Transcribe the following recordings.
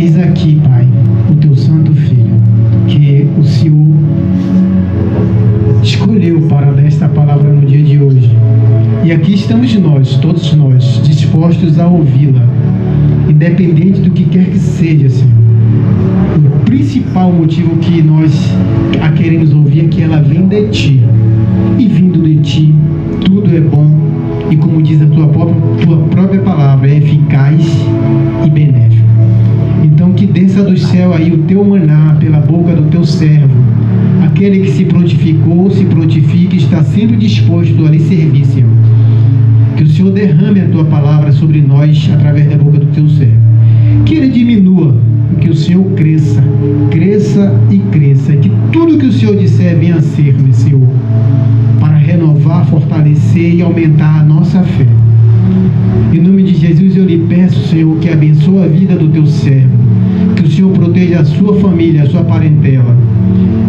Eis aqui, Pai, o teu santo Filho, que o Senhor escolheu para dar esta palavra no dia de hoje. E aqui estamos nós, todos nós, dispostos a ouvi-la, independente do que quer que seja, Senhor. O principal motivo que nós a queremos ouvir é que ela vem de Ti. E vindo de Ti, tudo é bom. E como diz a tua própria palavra, é eficaz e benéfico. Então que desça do céu aí o teu maná pela boca do teu servo. Aquele que se prontificou, se prontifique, está sempre disposto a lhe servir, Senhor. Que o Senhor derrame a tua palavra sobre nós através da boca do teu servo. Que ele diminua, que o Senhor cresça, cresça e cresça. Que tudo que o Senhor disser venha a ser, meu Senhor, para renovar, fortalecer e aumentar a nossa fé. Em nome de Jesus eu lhe peço, Senhor, que abençoe a vida do teu servo. Que o Senhor proteja a sua família, a sua parentela.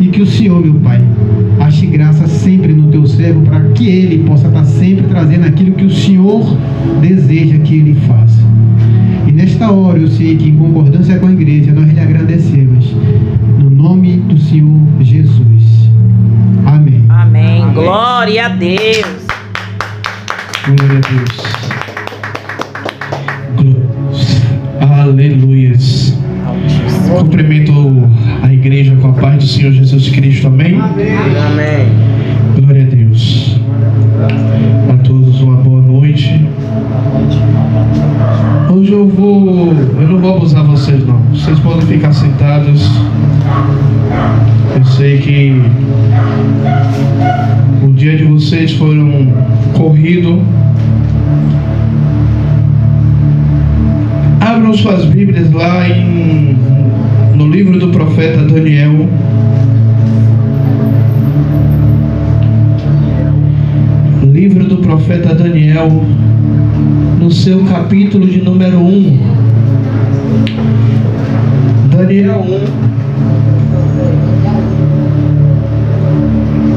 E que o Senhor, meu Pai, ache graça sempre no teu servo, para que ele possa estar sempre trazendo aquilo que o Senhor deseja que ele faça. E nesta hora eu sei que, em concordância com a igreja, nós lhe agradecemos. No nome do Senhor Jesus. Amém. Amém. Amém. Glória a Deus. Glória a Deus. Aleluias. Cumprimento a igreja com a paz do Senhor Jesus Cristo. Amém? Amém. Glória a Deus. A todos uma boa noite. Hoje eu não vou abusar vocês não. Vocês podem ficar sentados. Eu sei que o dia de vocês foi corrido. Abram suas Bíblias lá no livro do profeta Daniel. Livro do profeta Daniel, no seu capítulo de número 1. Daniel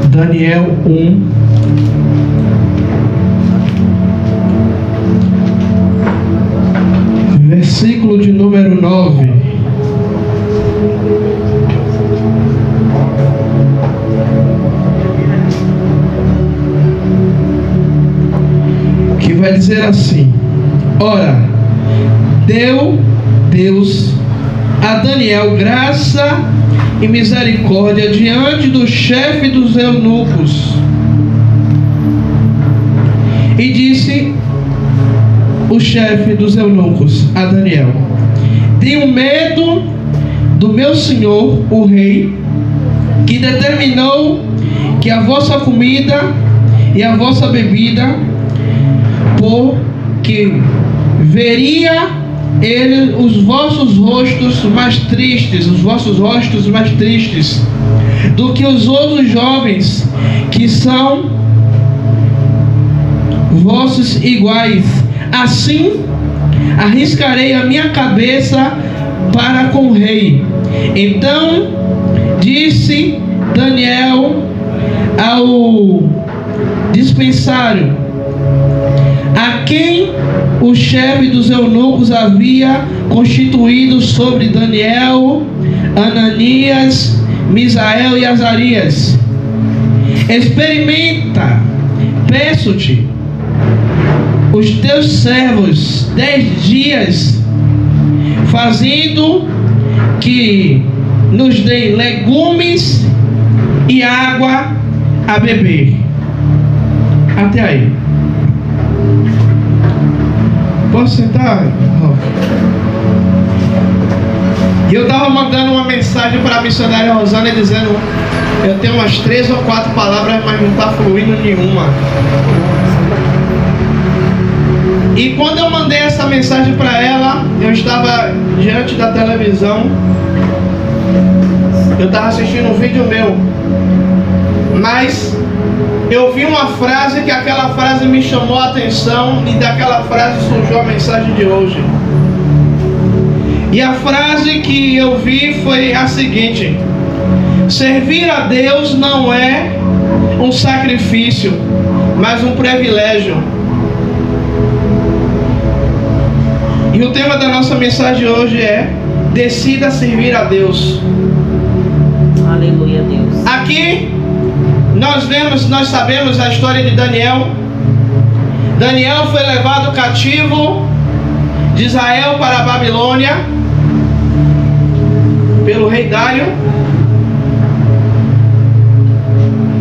1. Daniel 1. Versículo de número 9. Que vai dizer assim: ora, deu Deus a Daniel graça e misericórdia diante do chefe dos eunucos. E disse o chefe dos eunucos a Daniel: tenho medo do meu senhor, o rei, que determinou que a vossa comida e a vossa bebida, porque veria ele os vossos rostos mais tristes, do que os outros jovens que são vossos iguais. Assim arriscarei a minha cabeça para com o rei. Então disse Daniel ao dispensário, a quem o chefe dos eunucos havia constituído sobre Daniel, Ananias, Misael e Azarias: experimenta, peço-te, os teus servos 10 dias, fazendo que nos deem legumes e água a beber. Até aí. Posso sentar? E eu estava mandando uma mensagem para a missionária Rosana dizendo: eu tenho umas 3 ou 4 palavras, mas não está fluindo nenhuma. E quando eu mandei essa mensagem para ela, eu estava diante da televisão, eu estava assistindo um vídeo meu, mas eu vi uma frase que aquela frase me chamou a atenção, e daquela frase surgiu a mensagem de hoje. E a frase que eu vi foi a seguinte: servir a Deus não é um sacrifício, mas um privilégio. E o tema da nossa mensagem hoje é: decida servir a Deus. Aleluia, Deus. Aqui nós sabemos a história de Daniel. Daniel foi levado cativo de Israel para a Babilônia pelo rei Dário.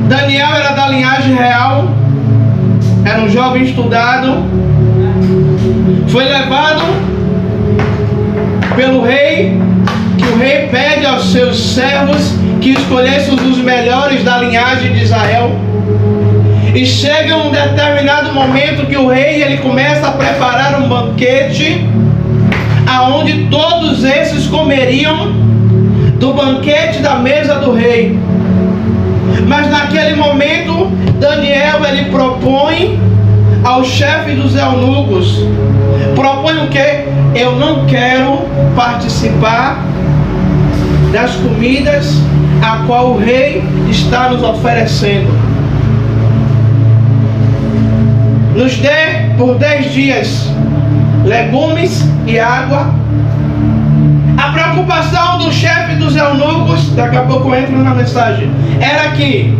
Daniel era da linhagem real, era um jovem estudado, foi levado pelo rei, que o rei pede aos seus servos que escolhessem os melhores da linhagem de Israel. E chega um determinado momento que o rei ele começa a preparar um banquete, aonde todos esses comeriam do banquete da mesa do rei. Mas naquele momento, Daniel ele propõe ao chefe dos eunucos, propõe o quê? Eu não quero participar das comidas a qual o rei está nos oferecendo. Nos dê por 10 dias legumes e água. A preocupação do chefe dos eunucos, daqui a pouco eu entro na mensagem, era que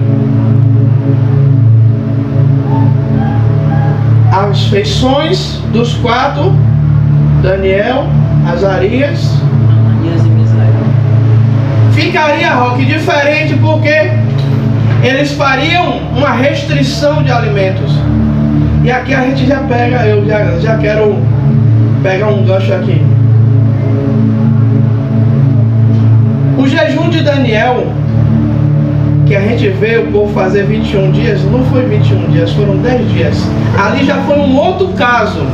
as feições dos 4, Daniel, Azarias e Misael, ficaria, Roque, diferente, porque eles fariam uma restrição de alimentos. E aqui a gente já pega, eu já quero pegar um gancho aqui. O jejum de Daniel, que a gente vê o povo fazer 21 dias, não foi 21 dias, foram 10 dias. Ali já foi um outro caso,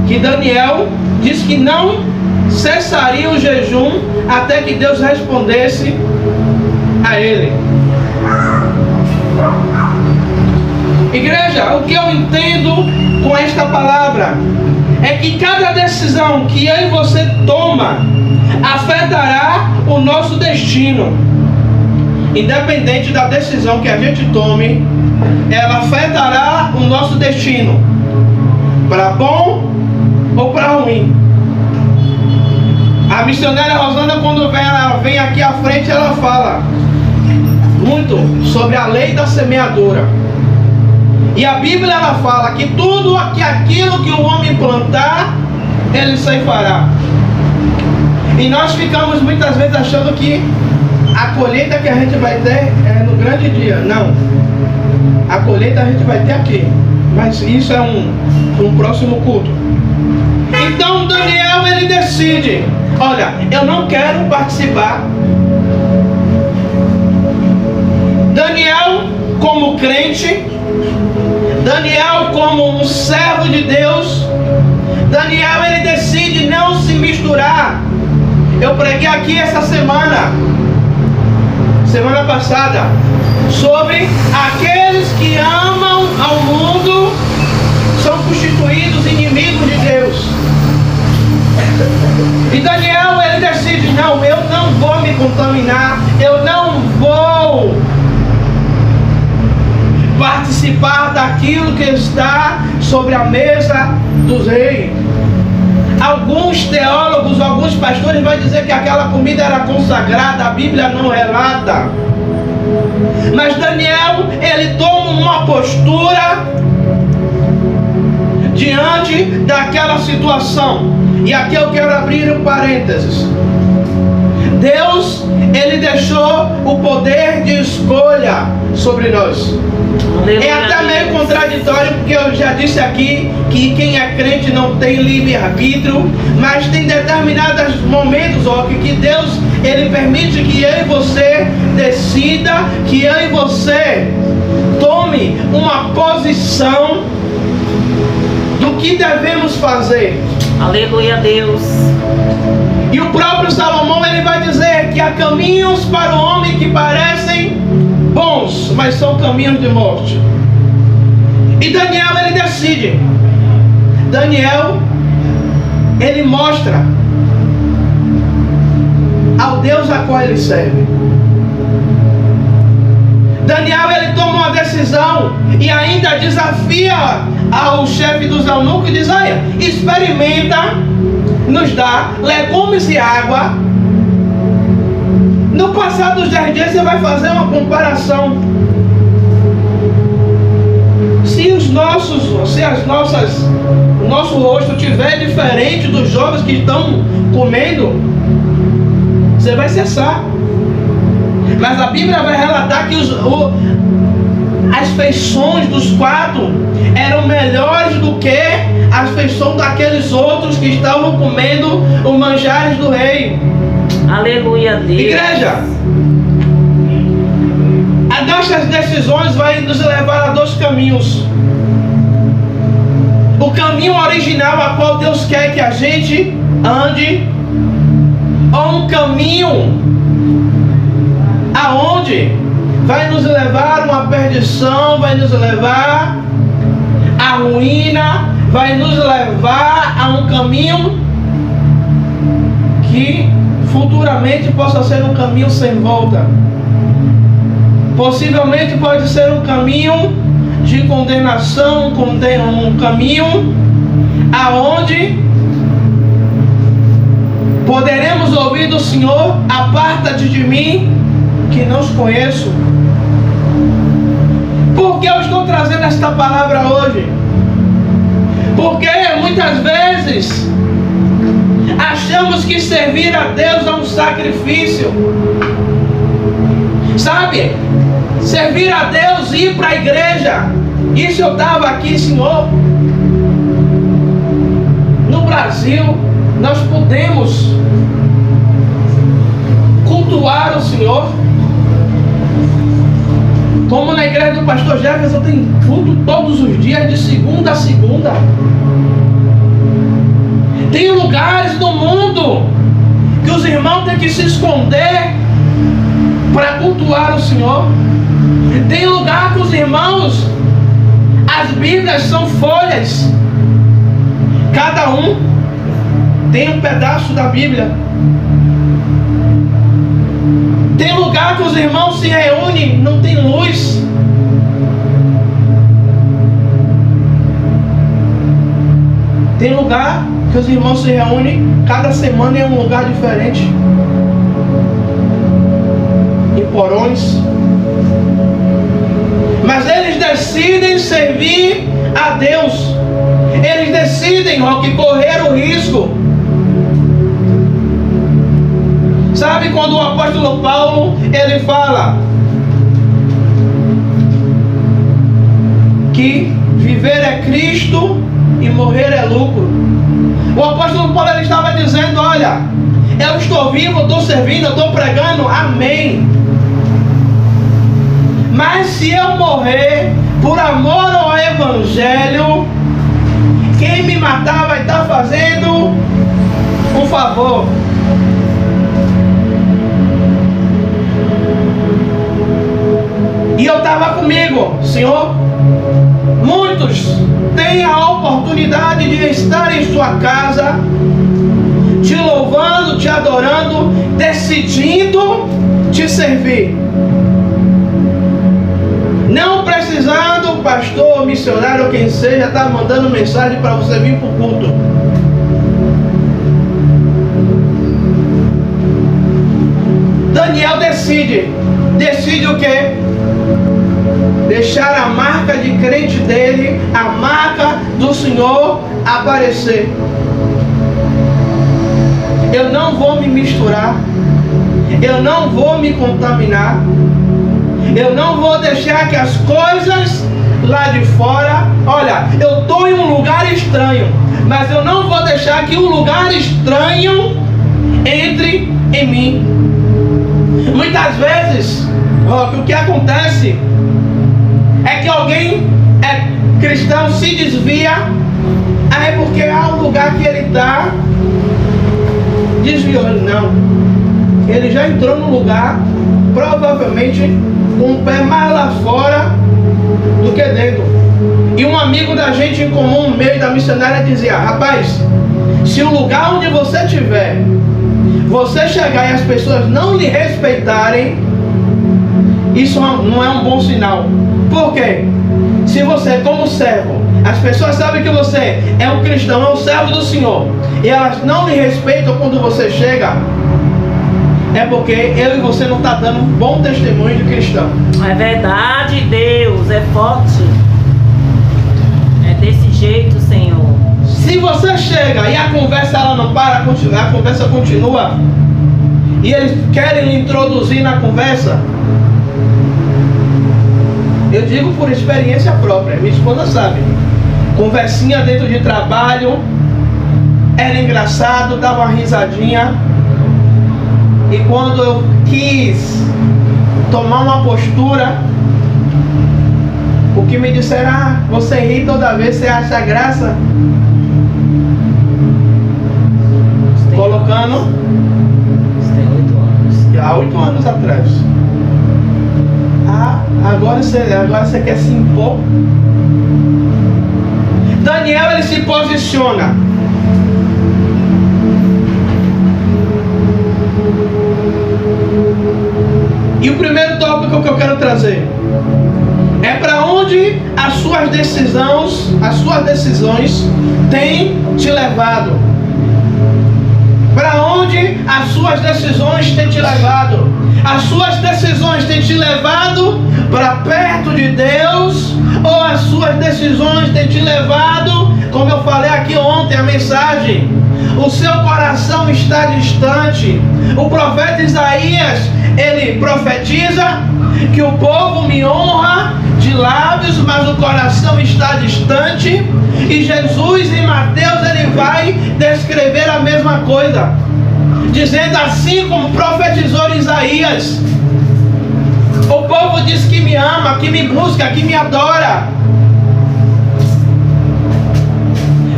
que Daniel disse que não cessaria o jejum até que Deus respondesse a ele. Igreja, o que eu entendo com esta palavra é que cada decisão que eu e você toma afetará o nosso destino. Independente da decisão que a gente tome, ela afetará o nosso destino, para bom ou para ruim. A missionária Rosana, quando ela vem aqui à frente, ela fala muito sobre a lei da semeadura. E a Bíblia ela fala que tudo aquilo que o homem plantar, ele ceifará. E nós ficamos muitas vezes achando que a colheita que a gente vai ter é no grande dia. Não. A colheita a gente vai ter aqui. Mas isso é um próximo culto. Então Daniel ele decide: olha, eu não quero participar. Daniel como crente, Daniel como um servo de Deus, Daniel ele decide não se misturar. Eu preguei aqui essa semana passada, sobre aqueles que amam ao mundo são constituídos inimigos de Deus. E Daniel ele decide: não, eu não vou me contaminar, eu não vou participar daquilo que está sobre a mesa dos reis. Alguns teólogos, alguns pastores vão dizer que aquela comida era consagrada, a Bíblia não relata. Mas Daniel, ele toma uma postura diante daquela situação. E aqui eu quero abrir um parênteses. Deus, ele deixou o poder de escolha sobre nós. É até meio contraditório, porque eu já disse aqui que quem é crente não tem livre-arbítrio, mas tem determinados momentos, ó, que Deus ele permite que eu e você decida, que eu e você tome uma posição do que devemos fazer. Aleluia, Deus. E o próprio Salomão ele vai dizer que há caminhos para o homem que parecem bons, mas são caminhos de morte. E Daniel ele decide. Daniel ele mostra ao Deus a qual ele serve. Daniel ele toma uma decisão e ainda desafia ao chefe dos eunucos e diz: olha, experimenta nos dá legumes e água. No passar dos 10 dias você vai fazer uma comparação. Se o nosso rosto estiver diferente dos jovens que estão comendo, você vai cessar. Mas a Bíblia vai relatar que as feições dos 4 eram melhores do que as feições daqueles outros que estavam comendo os manjares do rei. Aleluia a Deus. Igreja, as nossas decisões vão nos levar a 2 caminhos. O caminho original a qual Deus quer que a gente ande, ou um caminho aonde vai nos levar a uma perdição, vai nos levar à ruína, vai nos levar a um caminho que futuramente possa ser um caminho sem volta. Possivelmente pode ser um caminho de condenação, um caminho aonde poderemos ouvir do Senhor: aparta-te de mim, que não os conheço. Por que eu estou trazendo esta palavra hoje? Porque muitas vezes achamos que servir a Deus é um sacrifício. Sabe? Servir a Deus, ir para a igreja. Isso eu estava aqui, Senhor. No Brasil, nós podemos cultuar o Senhor. Como na igreja do pastor Jefferson tem culto todos os dias, de segunda a segunda. Tem lugares no mundo que os irmãos têm que se esconder para cultuar o Senhor. Tem lugar que os irmãos, as Bíblias são folhas. Cada um tem um pedaço da Bíblia. Tem lugar que os irmãos se reúnem, não tem luz. Tem lugar que os irmãos se reúnem, cada semana em um lugar diferente. Em porões. Mas eles decidem servir a Deus. Eles decidem que correr o risco. Sabe quando o apóstolo Paulo, ele fala que viver é Cristo e morrer é lucro. O apóstolo Paulo, ele estava dizendo: olha, eu estou vivo, eu estou servindo, eu estou pregando, amém. Mas se eu morrer por amor ao Evangelho, quem me matar vai estar fazendo um favor. E eu estava comigo, Senhor, muitos têm a oportunidade de estar em sua casa, te louvando, te adorando, decidindo te servir. Não precisando o pastor, missionário ou quem seja estar mandando mensagem para você vir para o culto. Daniel decide o quê? Deixar a marca de crente dele, a marca do Senhor aparecer. Eu não vou me misturar, eu não vou me contaminar, eu não vou deixar que as coisas lá de fora, olha, eu estou em um lugar estranho, mas eu não vou deixar que um lugar estranho entre em mim. Muitas vezes, o que acontece é que alguém é cristão, se desvia, aí porque há um lugar que ele está, desviou. Não, ele já entrou no lugar, provavelmente com o pé mais lá fora do que dentro. E um amigo da gente em comum, no meio da missionária, dizia: rapaz, se o lugar onde você estiver, você chegar e as pessoas não lhe respeitarem, isso não é um bom sinal. Por quê? Se você, como servo, As pessoas sabem que você é um cristão, é um servo do Senhor, e elas não lhe respeitam quando você chega, é porque eu e você não está dando um bom testemunho de cristão. É verdade, Deus, é forte. É desse jeito, Senhor. Se você chega e a conversa ela não para, a conversa continua, e eles querem lhe introduzir na conversa, eu digo por experiência própria, minha esposa sabe. Conversinha dentro de trabalho, era engraçado, dava uma risadinha. E quando eu quis tomar uma postura, o que me disseram, você ri toda vez, você acha graça? Colocando. Isso tem 8 anos. Há 8 anos atrás. Agora você quer se impor? Daniel, ele se posiciona. E o primeiro tópico que eu quero trazer é para onde as suas decisões têm te levado. Para onde as suas decisões têm te levado? As suas decisões têm te levado para perto de Deus? Ou as suas decisões têm te levado, como eu falei aqui ontem, a mensagem, o seu coração está distante? O profeta Isaías, ele profetiza que o povo me honra de lábios, mas o coração está distante. E Jesus em Mateus, ele vai descrever a mesma coisa, dizendo assim como profetizou Isaías: o povo diz que me ama, que me busca, que me adora,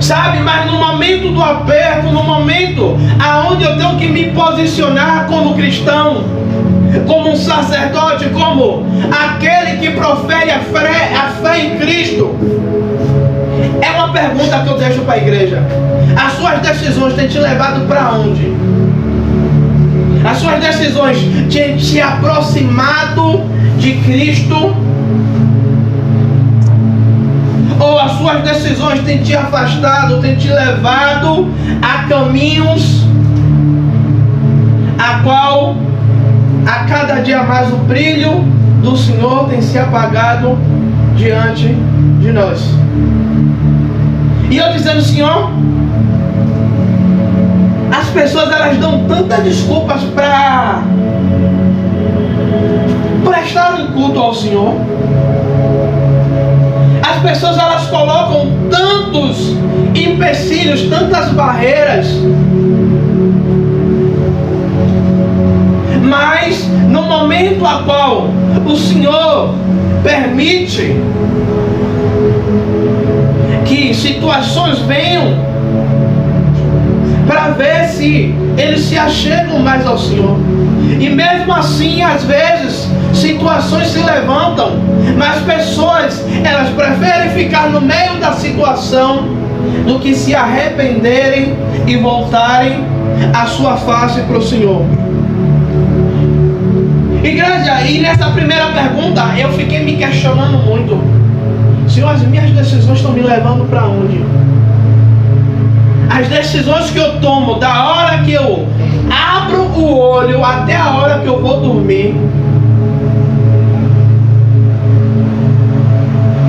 sabe, mas no momento do aperto, no momento aonde eu tenho que me posicionar como cristão, como um sacerdote, como aquele que profere a fé em Cristo, é uma pergunta que eu deixo para a igreja. As suas decisões têm te levado para onde? As suas decisões têm te aproximado de Cristo? Ou as suas decisões têm te afastado, têm te levado a caminhos a qual a cada dia mais o brilho do Senhor tem se apagado diante de nós? E eu dizendo, Senhor, as pessoas elas dão tantas desculpas para prestar um culto ao Senhor. As pessoas elas colocam tantos empecilhos, tantas barreiras, mas no momento a qual o Senhor permite que situações venham para ver se eles se achegam mais ao Senhor, e mesmo assim às vezes situações se levantam, mas pessoas elas preferem ficar no meio da situação do que se arrependerem e voltarem a sua face para o Senhor. Igreja, e nessa primeira pergunta eu fiquei me questionando muito: Senhor, as minhas decisões estão me levando para onde? As decisões que eu tomo da hora que eu abro o olho até a hora que eu vou dormir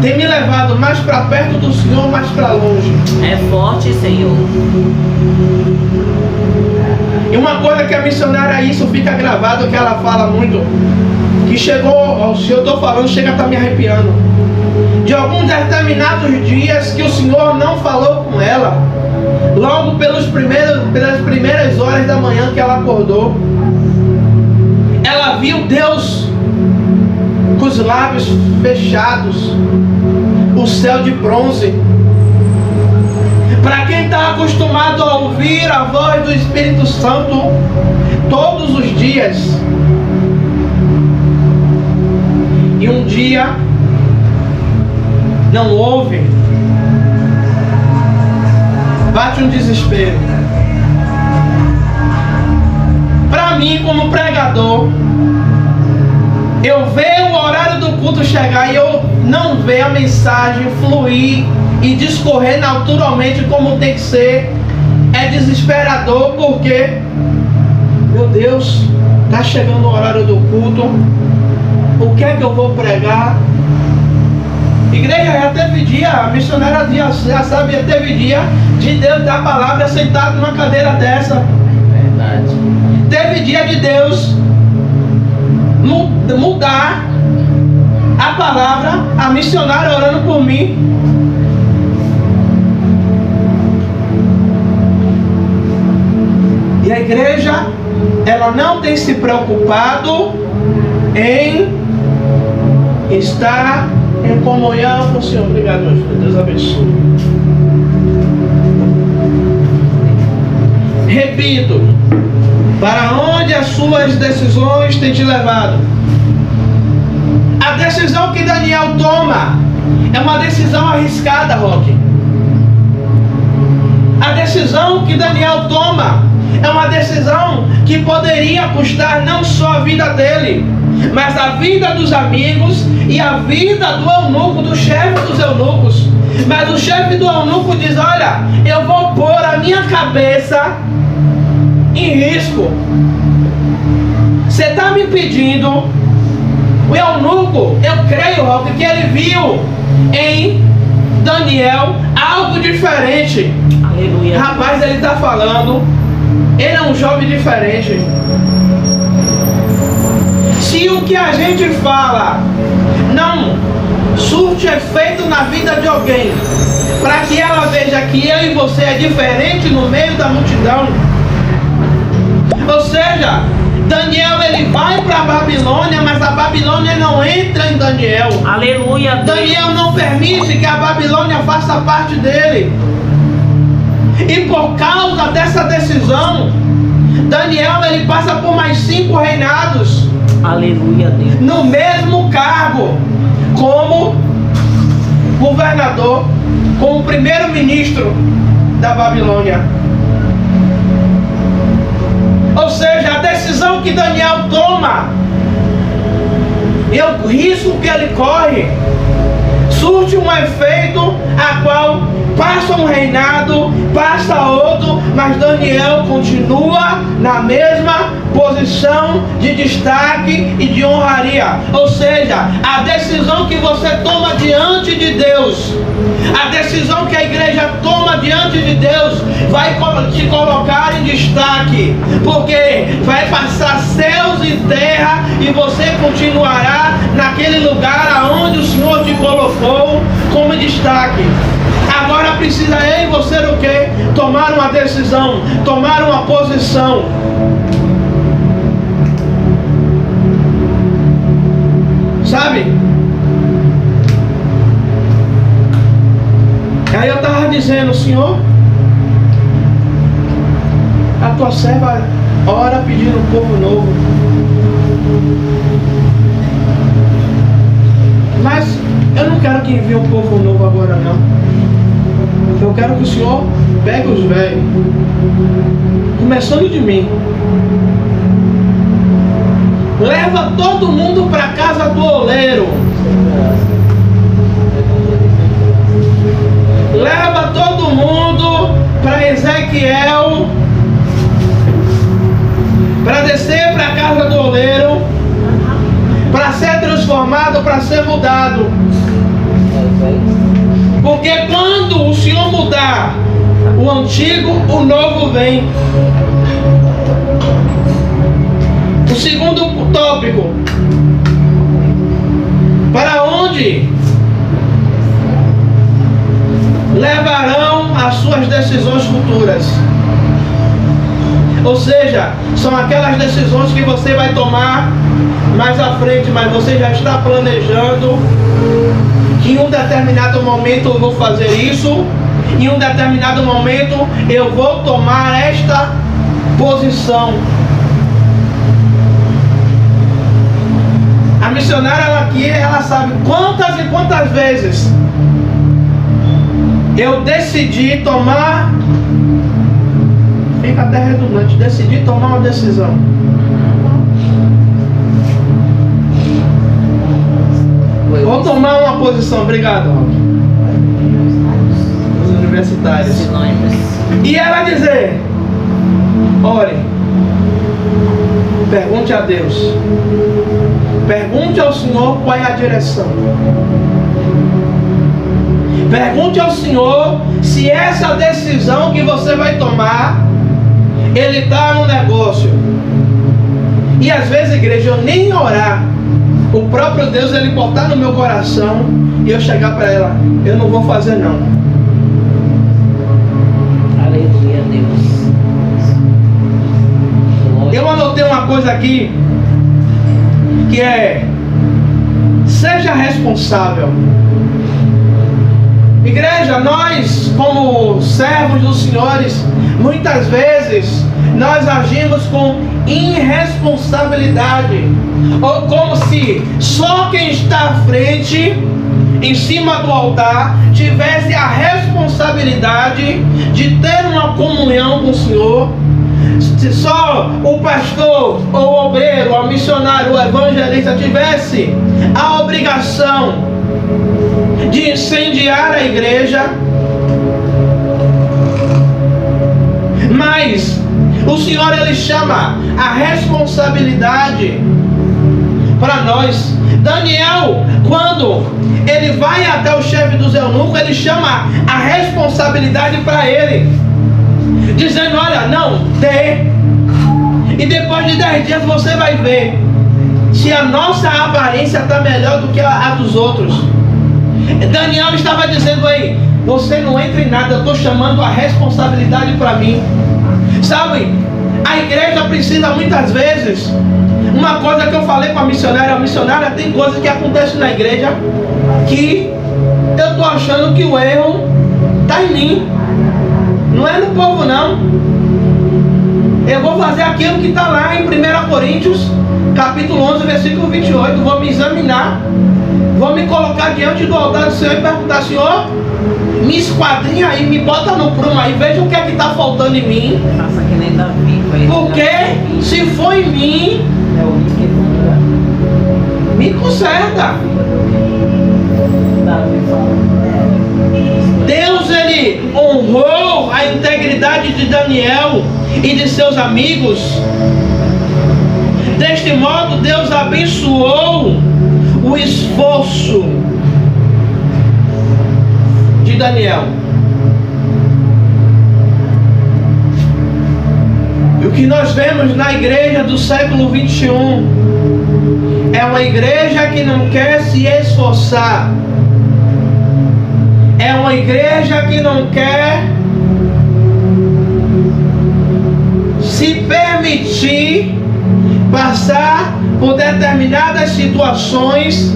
tem me levado mais para perto do Senhor, mais para longe? É forte, Senhor. E uma coisa que a missionária, isso fica gravado, que ela fala muito, que chegou, se eu estou falando, chega a estar me arrepiando, de alguns determinados dias que o Senhor não falou com ela, logo pelas primeiras horas da manhã que ela acordou, ela viu Deus com os lábios fechados, o céu de bronze. Para quem está acostumado a ouvir a voz do Espírito Santo todos os dias, e um dia não ouve, bate um desespero. Para mim, como pregador, eu ver o horário do culto chegar e eu não ver a mensagem fluir e discorrer naturalmente como tem que ser. É desesperador porque, meu Deus, está chegando o horário do culto. O que é que eu vou pregar? Igreja, já teve dia, a missionária já sabe, já teve dia de Deus dar a palavra sentado numa cadeira dessa. Verdade. Teve dia de Deus mudar a palavra, a missionária orando por mim. E a igreja, ela não tem se preocupado em estar em comunhão com o Senhor. Obrigado, meu filho. Deus abençoe. Repito, para onde as suas decisões têm te levado? A decisão que Daniel toma é uma decisão arriscada, Roque. A decisão que Daniel toma é uma decisão que poderia custar não só a vida dele, mas a vida dos amigos e a vida do eunuco, do chefe dos eunucos. Mas o chefe do eunuco diz: olha, eu vou pôr a minha cabeça em risco. Você está me pedindo? O eunuco, eu creio, Roque, que ele viu em Daniel algo diferente. Aleluia. Rapaz, ele está falando, ele é um jovem diferente. Se o que a gente fala não surte efeito na vida de alguém, para que ela veja que eu e você é diferente no meio da multidão. Ou seja, Daniel, ele vai para a Babilônia, mas a Babilônia não entra em Daniel. Aleluia. Daniel não permite que a Babilônia faça parte dele. E por causa dessa decisão, Daniel, ele passa por mais 5 reinados. Aleluia, Deus. No mesmo cargo, como governador, como primeiro-ministro da Babilônia. Ou seja, a decisão que Daniel toma e o risco que ele corre surte um efeito a qual passa um reinado, passa outro, mas Daniel continua na mesma posição de destaque e de honraria. Ou seja, a decisão que você toma diante de Deus, a decisão que a igreja toma diante de Deus, vai te colocar em destaque, porque vai passar céus e terra e você continuará naquele lugar aonde o Senhor te colocou como destaque. Agora precisa eu e você o quê? Tomar uma decisão, tomar uma posição. Sabe? Aí eu estava dizendo: Senhor, a tua serva ora pedindo um povo novo. Mas eu não quero que envie um povo novo agora não. Eu quero que o Senhor pegue os velhos, começando de mim. Leva todo mundo para a casa do oleiro. Leva todo mundo para Ezequiel, para descer para a casa do oleiro, para ser transformado, para ser mudado. Porque quando o Senhor mudar o antigo, o novo vem. O segundo tópico: para onde levarão as suas decisões futuras? Ou seja, são aquelas decisões que você vai tomar mais à frente, mas você já está planejando que em um determinado momento eu vou fazer isso, em um determinado momento eu vou tomar esta posição. A missionária aqui, ela sabe quantas e quantas vezes eu decidi tomar, fica até redundante, decidi tomar uma decisão. Vou tomar uma posição. Obrigado, Roque. universitários. Sinônimos. E ela dizer: ore, pergunte a Deus, pergunte ao Senhor qual é a direção. Pergunte ao Senhor se essa decisão que você vai tomar, Ele está no negócio. E às vezes, igreja, eu nem orar, o próprio Deus, Ele botar no meu coração e eu chegar para ela: eu não vou fazer não. Aleluia, Deus. Eu anotei uma coisa aqui, que é: seja responsável. Igreja, nós como servos dos senhores, muitas vezes nós agimos com irresponsabilidade, ou como se só quem está à frente, em cima do altar, tivesse a responsabilidade de ter uma comunhão com o Senhor. Se só o pastor, ou o obreiro, o missionário, o evangelista tivesse a obrigação de incendiar a igreja, mas o Senhor, Ele chama a responsabilidade para nós. Daniel, quando ele vai até o chefe dos eunucos, ele chama a responsabilidade para ele, dizendo: olha, não, dê, e depois de 10 dias você vai ver se a nossa aparência está melhor do que a dos outros. Daniel estava dizendo aí: você não entra em nada, eu estou chamando a responsabilidade para mim. Sabe, a igreja precisa muitas vezes, uma coisa que eu falei para a missionária, tem coisas que acontecem na igreja que eu estou achando que o erro está em mim, não é no povo não. Eu vou fazer aquilo que está lá em 1 Coríntios capítulo 11, versículo 28, vou me examinar, vou me colocar diante do altar do Senhor e perguntar: Senhor, me esquadrinha aí, me bota no prumo aí, veja o que é que está faltando em mim. Faça que nem Davi. Porque se for em mim, me conserta. Deus, Ele honrou a integridade de Daniel e de seus amigos. Deste modo, Deus abençoou o esforço de Daniel. E o que nós vemos na igreja do século 21 é uma igreja que não quer se esforçar. É uma igreja que não quer se permitir passar por determinadas situações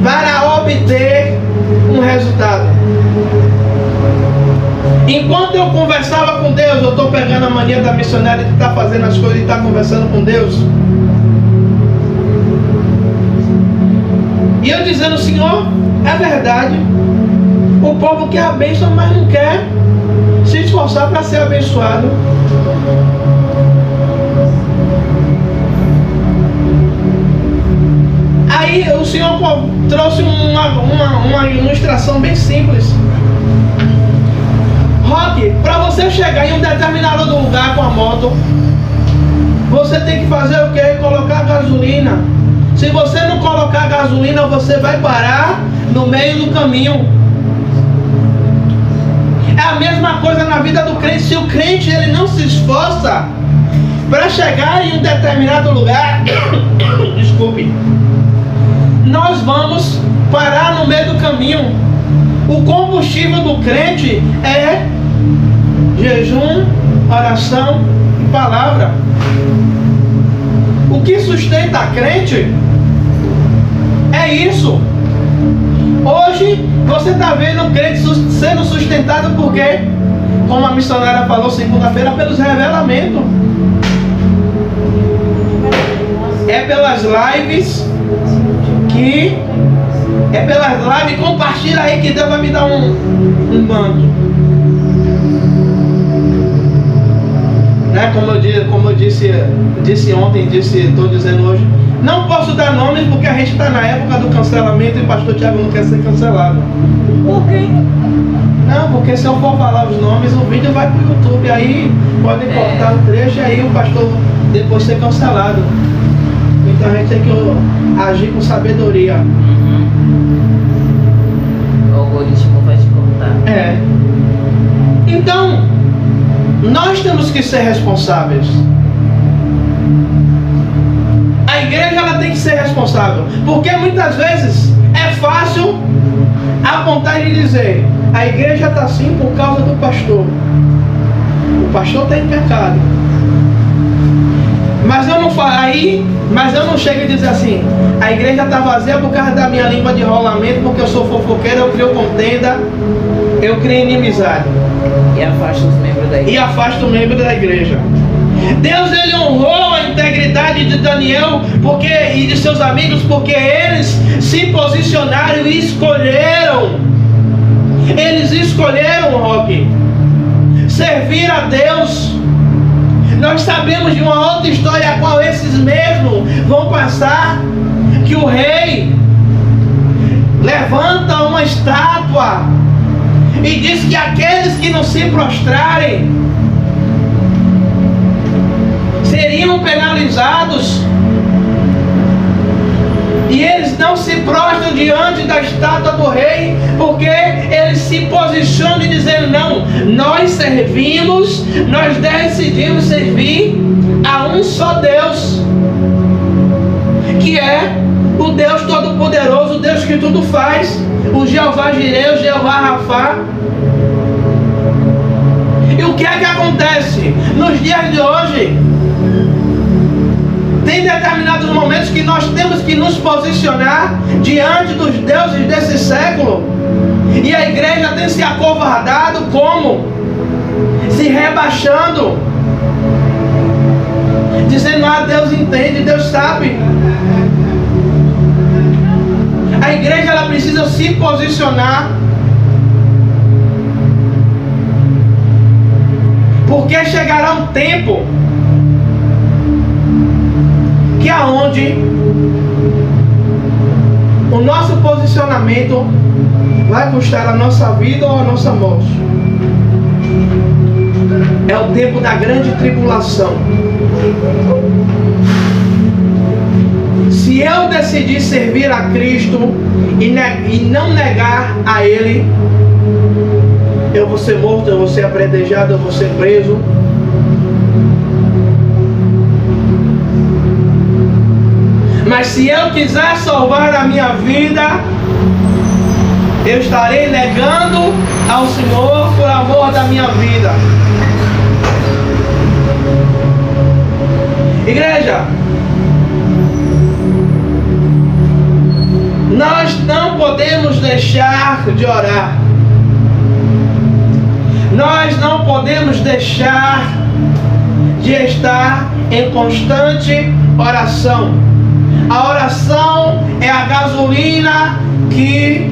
para obter um resultado. Enquanto eu conversava com Deus, eu estou pegando a mania da missionária de estar fazendo as coisas e estar conversando com Deus. E eu dizendo: Senhor, é verdade, o povo quer a bênção, mas não quer se esforçar para ser abençoado. Aí o Senhor trouxe uma ilustração bem simples. Roque, para você chegar em um determinado lugar com a moto, você tem que fazer o quê? Colocar gasolina. Se você não colocar gasolina, você vai parar no meio do caminho. É a mesma coisa na vida do crente. Se o crente ele não se esforça para chegar em um determinado lugar, desculpe, nós vamos parar no meio do caminho. O combustível do crente é jejum, oração e palavra. O que sustenta a crente é isso. Hoje você está vendo o crente sendo sustentado por quê? Como a missionária falou segunda-feira, pelos revelamentos. É pelas lives que... É pelas lives, compartilha aí que Deus vai me dar um manto. Né? Como eu disse ontem, estou dizendo hoje. Não posso dar nomes porque a gente está na época do cancelamento e o pastor Tiago não quer ser cancelado. Por quê? Não, porque se eu for falar os nomes, o vídeo vai pro YouTube, aí podem cortar o trecho e aí o pastor depois ser cancelado. Então a gente tem que agir com sabedoria. O algoritmo vai te cortar. Então, nós temos que ser responsáveis. A igreja ela tem que ser responsável. Porque muitas vezes é fácil apontar e dizer: a igreja está assim por causa do pastor. O pastor está em pecado. Mas eu não chego e dizer assim: a igreja está vazia por causa da minha língua de rolamento, porque eu sou fofoqueiro, eu crio contenda, eu crio inimizade. E afasta os membros da igreja. Deus ele honrou a integridade de Daniel e de seus amigos, porque eles se posicionaram e escolheram. Eles escolheram, Roque, servir a Deus. Nós sabemos de uma outra história a qual esses mesmos vão passar, que o rei levanta uma estátua e diz que aqueles que não se prostrarem seriam penalizados. E eles não se prostram diante da estátua do rei, porque eles se posicionam e dizem: não, nós decidimos servir a um só Deus, que é o Deus Todo-Poderoso, o Deus que tudo faz, o Jeová Jireh, o Jeová Rafá. E o que é que acontece nos dias de hoje? Tem determinados momentos que nós temos que nos posicionar diante dos deuses desse século, e a igreja tem se acovardado. Como? Se rebaixando, dizendo: ah, Deus entende, Deus sabe. A igreja ela precisa se posicionar, porque chegará um tempo que aonde o nosso posicionamento vai custar a nossa vida ou a nossa morte. É o tempo da grande tribulação. Se eu decidir servir a Cristo e não negar a Ele, eu vou ser morto, eu vou ser apredejado, eu vou ser preso. Mas se eu quiser salvar a minha vida, eu estarei negando ao Senhor por amor da minha vida. Igreja, nós não podemos deixar de orar. Nós não podemos deixar de estar em constante oração. A oração é a gasolina que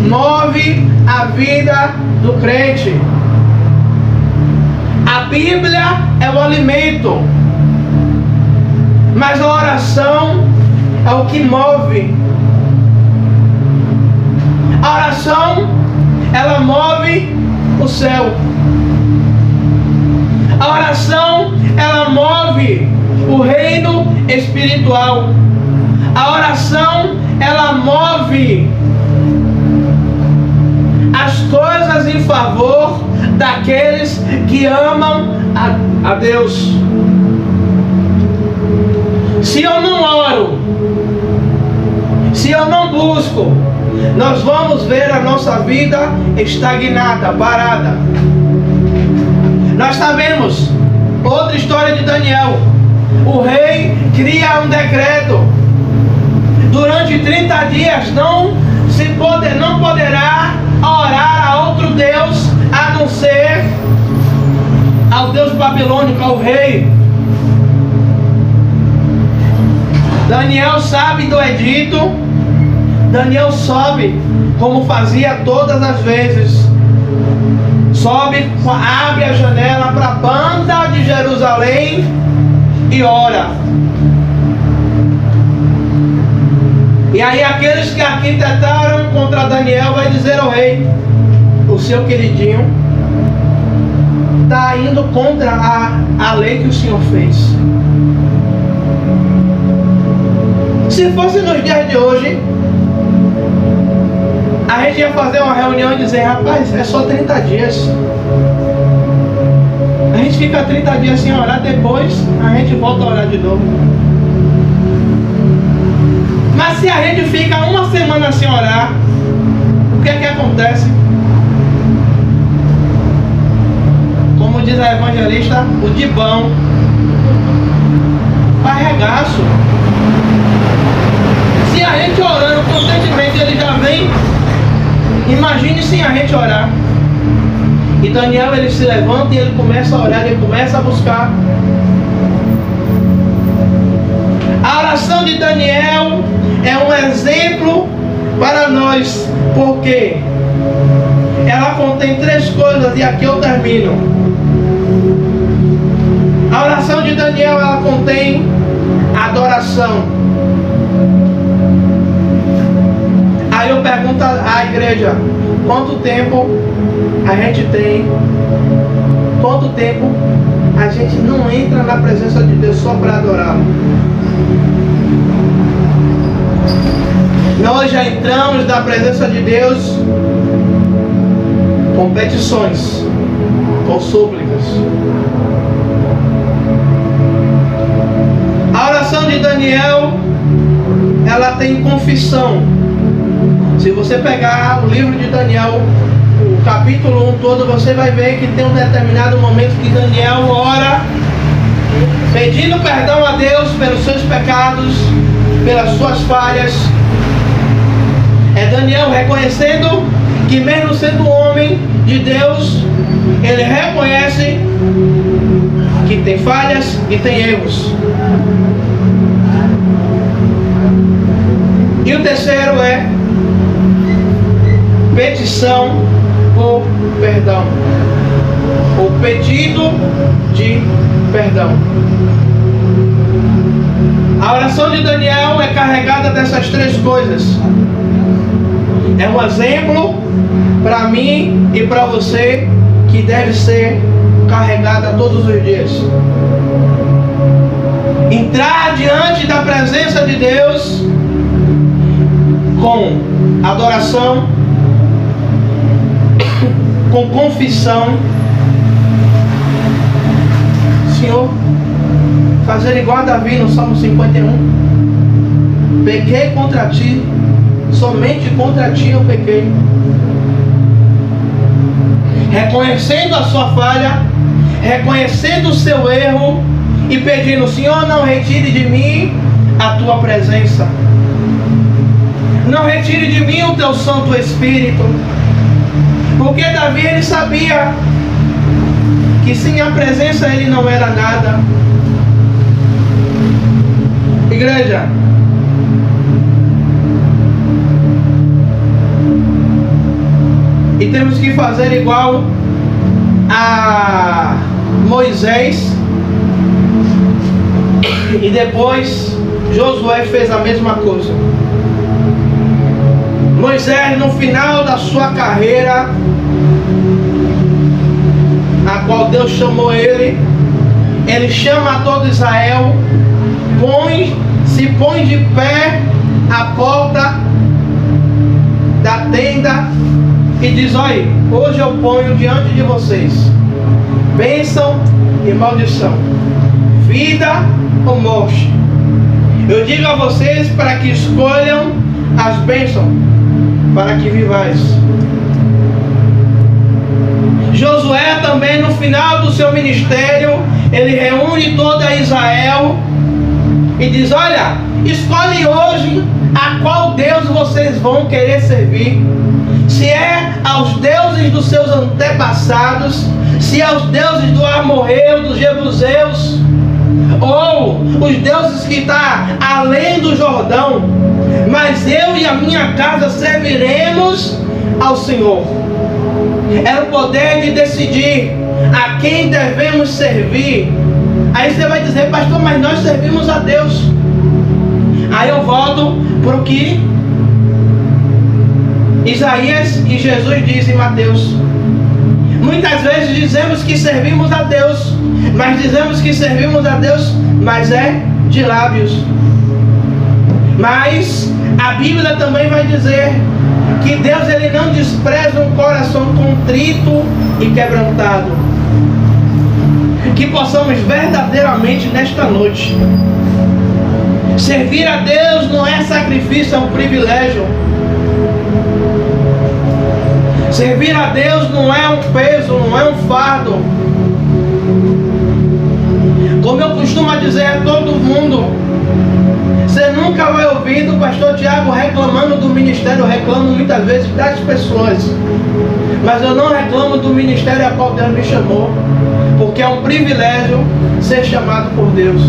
move a vida do crente. A Bíblia é o alimento, mas a oração é o que move. A oração, ela move o céu. A oração, ela move o reino espiritual. A oração, ela move as coisas em favor daqueles que amam a Deus. Se eu não oro, se eu não busco, nós vamos ver a nossa vida estagnada, parada. Nós sabemos outra história de Daniel. O rei cria um decreto: durante 30 dias não poderá orar a outro Deus a não ser ao Deus babilônico, ao rei. Daniel sabe do edito. Daniel sobe, como fazia todas as vezes. Sobe, abre a janela para a banda de Jerusalém e ora. E aí aqueles que arquitetaram contra Daniel vai dizer ao rei: o seu queridinho está indo contra a lei que o Senhor fez. Se fosse nos dias de hoje, a gente ia fazer uma reunião e dizer: rapaz, é só 30 dias. A gente fica 30 dias sem orar, depois a gente volta a orar de novo. Mas se a gente fica uma semana sem orar, o que é que acontece? Como diz a evangelista, o dibão faz regaço. Se a gente orando constantemente, ele já vem. Imagine sem a gente orar. E Daniel, ele se levanta e ele começa a orar, ele começa a buscar. A oração de Daniel é um exemplo para nós, porque ela contém 3 coisas, e aqui eu termino. A oração de Daniel, ela contém adoração. Aí eu pergunto à igreja: quanto tempo a gente tem? Quanto tempo a gente não entra na presença de Deus só para adorá-lo? Nós já entramos na presença de Deus com petições, com súplicas. A oração de Daniel, ela tem confissão. Se você pegar o livro de Daniel, o capítulo 1 todo, você vai ver que tem um determinado momento que Daniel ora pedindo perdão a Deus pelos seus pecados, pelas suas falhas. É Daniel reconhecendo que, mesmo sendo homem de Deus, ele reconhece que tem falhas e tem erros. E o terceiro é petição por perdão, o pedido de perdão. A oração de Daniel é carregada dessas 3 coisas. É um exemplo para mim e para você, que deve ser carregada todos os dias. Entrar diante da presença de Deus com adoração, com confissão. Senhor, fazer igual a Davi no Salmo 51. Pequei contra ti, somente contra ti eu pequei. Reconhecendo a sua falha, reconhecendo o seu erro e pedindo: Senhor, não retire de mim a tua presença. Não retire de mim o teu Santo Espírito. Porque Davi, ele sabia que sem a presença ele não era nada. Igreja, e temos que fazer igual a Moisés, e depois Josué fez a mesma coisa. Moisés, no final da sua carreira, a qual Deus chamou ele chama todo Israel, se põe de pé à porta da tenda e diz: olha, hoje eu ponho diante de vocês bênção e maldição, vida ou morte. Eu digo a vocês para que escolham as bênçãos, para que vivais. Josué também, no final do seu ministério, ele reúne toda Israel e diz: olha, escolhe hoje a qual Deus vocês vão querer servir. Se é aos deuses dos seus antepassados, se é aos deuses do Amorreu, dos Jebuseus, ou os deuses que estão além do Jordão, mas eu e a minha casa serviremos ao Senhor. Era o poder de decidir a quem devemos servir. Aí você vai dizer: pastor, mas nós servimos a Deus. Aí eu volto para o que Isaías e Jesus dizem em Mateus. Muitas vezes dizemos que servimos a Deus, mas dizemos que servimos a Deus, mas é de lábios. Mas a Bíblia também vai dizer que Deus ele não despreza um coração contrito e quebrantado. Que possamos verdadeiramente nesta noite servir a Deus não é sacrifício, é um privilégio. Servir a Deus não é um peso, não é um fardo. Como eu costumo dizer a todo mundo, você nunca vai ouvir do pastor Tiago reclamando do ministério. Eu reclamo muitas vezes das pessoas, mas eu não reclamo do ministério a qual Deus me chamou, porque é um privilégio ser chamado por Deus.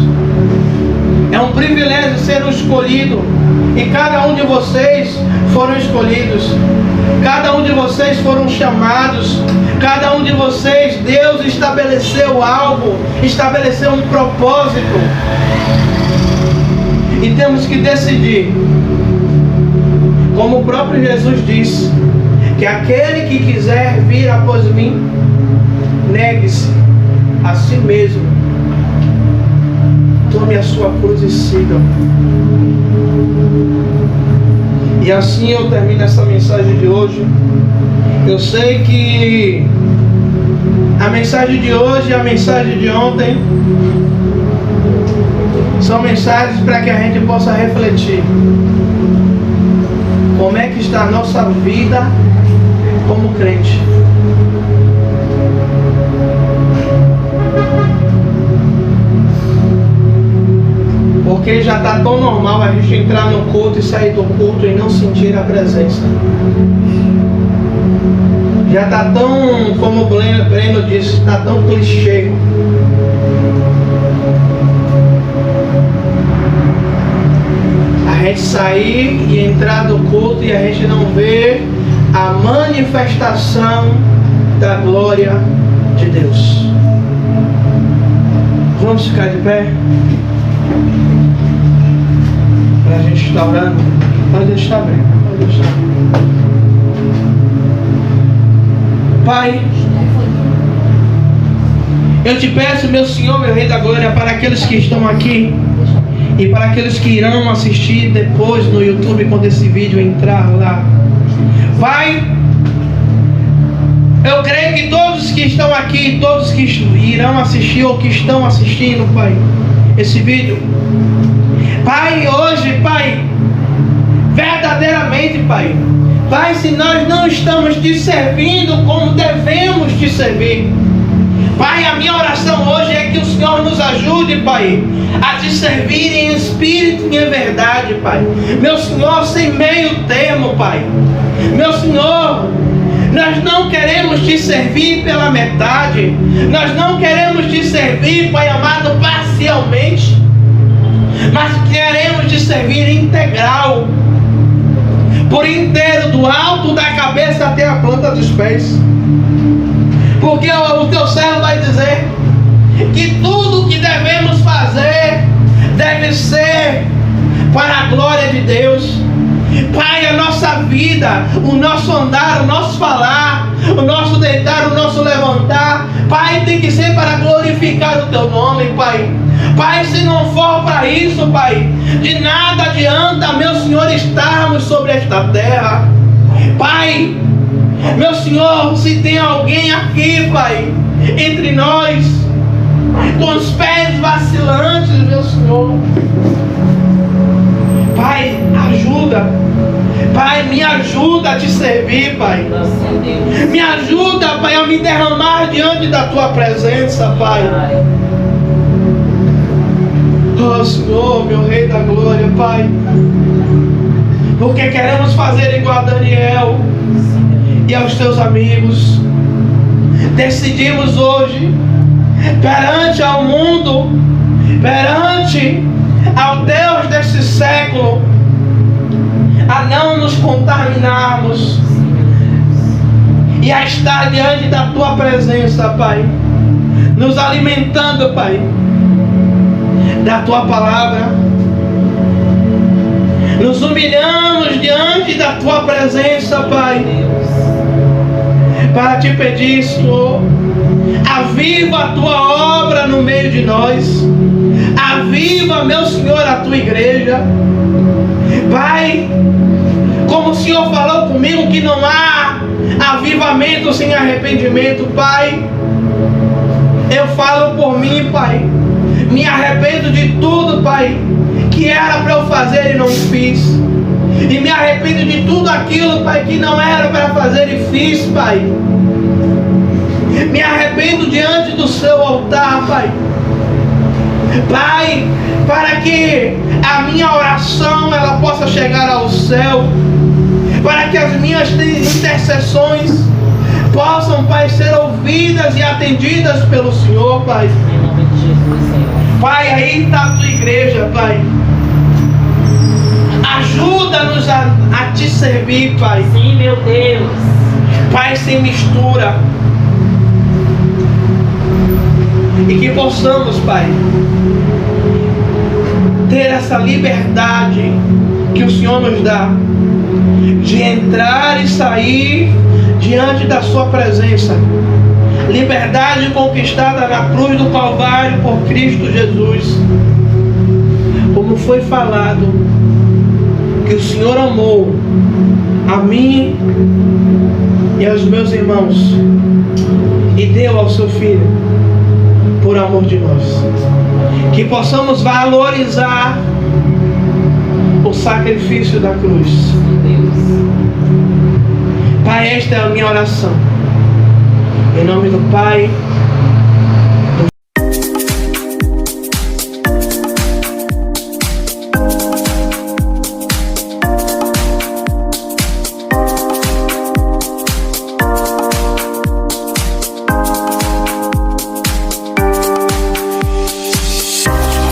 É um privilégio ser um escolhido. E cada um de vocês foram escolhidos. Cada um de vocês foram chamados. Cada um de vocês, Deus estabeleceu algo, estabeleceu um propósito. E temos que decidir, como o próprio Jesus disse, que aquele que quiser vir após mim, negue-se a si mesmo, tome a sua cruz e siga. E assim eu termino essa mensagem de hoje. Eu sei que a mensagem de hoje e a mensagem de ontem são mensagens para que a gente possa refletir como é que está a nossa vida como crente. Porque já está tão normal a gente entrar no culto e sair do culto e não sentir a presença. Já está tão, como o Breno disse, está tão clichê. A gente sair e entrar do culto e a gente não ver a manifestação da glória de Deus. Vamos ficar de pé? Para a gente estar orando. Pode deixar bem, pode deixar. Pai, eu te peço, meu Senhor, meu Rei da Glória, para aqueles que estão aqui e para aqueles que irão assistir depois no YouTube, quando esse vídeo entrar lá. Pai, eu creio que todos que estão aqui, todos que irão assistir ou que estão assistindo, Pai, esse vídeo, Pai, hoje, Pai, verdadeiramente, Pai, Pai, se nós não estamos te servindo como devemos te servir, Pai, a minha oração hoje é que o Senhor nos ajude, Pai, a te servir em espírito e em verdade, Pai. Meu Senhor, sem meio termo, Pai. Meu Senhor, nós não queremos te servir pela metade. Nós não queremos te servir, Pai amado, parcialmente. Mas queremos te servir integral, por inteiro, do alto da cabeça até a planta dos pés. Porque o teu servo vai dizer que tudo que devemos fazer deve ser para a glória de Deus. Pai, a nossa vida, o nosso andar, o nosso falar, o nosso deitar, o nosso levantar, Pai, tem que ser para glorificar o teu nome, Pai. Pai, se não for para isso, Pai, de nada adianta, meu Senhor, estarmos sobre esta terra. Pai, meu Senhor, se tem alguém aqui, Pai, entre nós, com os pés vacilantes, meu Senhor, Pai, ajuda. Pai, me ajuda a te servir, Pai. Me ajuda, Pai, a me derramar diante da tua presença, Pai. Oh, Senhor, meu Rei da Glória, Pai. Porque queremos fazer igual a Daniel e aos teus amigos. Decidimos hoje, perante ao mundo, perante ao Deus deste século, a não nos contaminarmos e a estar diante da tua presença, Pai, nos alimentando, Pai, da tua palavra. Nos humilhamos diante da tua presença, Pai, para te pedir, Senhor, aviva a tua obra no meio de nós, aviva, meu Senhor, a tua igreja, Pai. Como o Senhor falou comigo que não há avivamento sem arrependimento, Pai, eu falo por mim, Pai. Me arrependo de tudo, Pai, que era para eu fazer e não fiz. E me arrependo de tudo aquilo, Pai, que não era para fazer e fiz, Pai. Me arrependo diante do seu altar, Pai. Pai, para que a minha oração ela possa chegar ao céu, para que as minhas intercessões possam, Pai, ser ouvidas e atendidas pelo Senhor, Pai. Em nome de Jesus, Senhor. Pai, aí está a tua igreja, Pai. Ajuda-nos a te servir, Pai. Sim, meu Deus. Pai, sem mistura. E que possamos, Pai, ter essa liberdade que o Senhor nos dá de entrar e sair diante da sua presença. Liberdade conquistada na cruz do Calvário por Cristo Jesus. Como foi falado, que o Senhor amou a mim e aos meus irmãos e deu ao seu Filho por amor de nós. Que possamos valorizar o sacrifício da cruz. Pai, esta é a minha oração. Em nome do Pai,